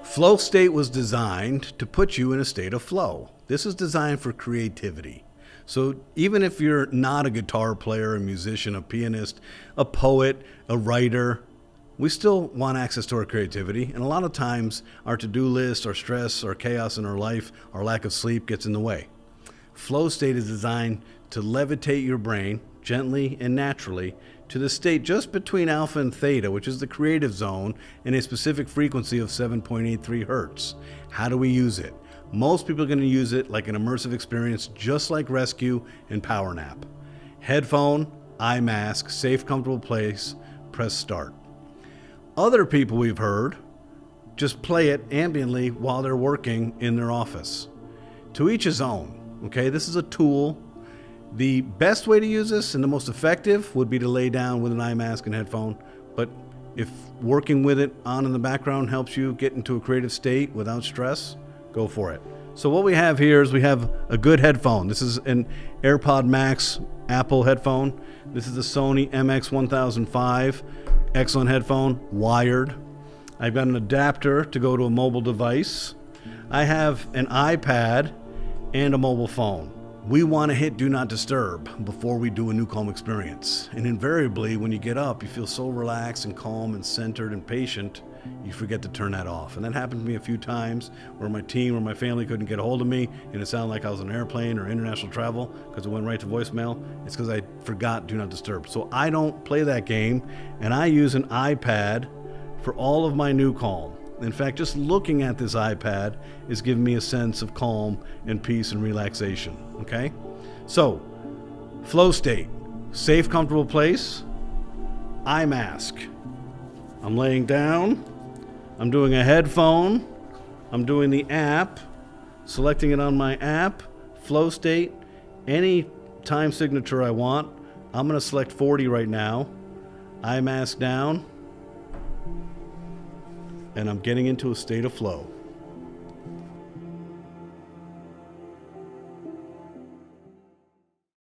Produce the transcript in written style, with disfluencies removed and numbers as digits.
Flow state was designed to put you in a state of flow. This is designed for creativity. So even if you're not a guitar player, a musician, a pianist, a poet, a writer, we still want access to our creativity. And a lot of times our to-do list, our stress, our chaos in our life, our lack of sleep gets in the way. Flow state is designed to levitate your brain gently and naturally to the state just between alpha and theta, which is the creative zone, in a specific frequency of 7.83 hertz. How do we use it? Most people are going to use it like an immersive experience, just like Rescue and Power Nap. Headphone, eye mask, safe, comfortable place, press start. Other people we've heard just play it ambiently while they're working in their office. To each his own, okay? This is a tool. The best way to use this and the most effective would be to lay down with an eye mask and headphone. But if working with it on in the background helps you get into a creative state without stress, go for it. So what we have here is we have a good headphone. This is an AirPod Max Apple headphone. This is the Sony MX1005 excellent headphone, wired. I've got an adapter to go to a mobile device. I have an iPad and a mobile phone. We want to hit Do Not Disturb before we do a new calm experience. And invariably, when you get up, you feel so relaxed and calm and centered and patient, you forget to turn that off. And that happened to me a few times where my team or my family couldn't get a hold of me and it sounded like I was on an airplane or international travel because it went right to voicemail. It's because I forgot Do Not Disturb. So I don't play that game, and I use an iPad for all of my new calm. In fact, just looking at this iPad is giving me a sense of calm and peace and relaxation, okay? So, flow state, safe, comfortable place, eye mask. I'm laying down, I'm doing a headphone, I'm doing the app, selecting it on my app, flow state, any time signature I want. I'm gonna select 40 right now, eye mask down, and I'm getting into a state of flow.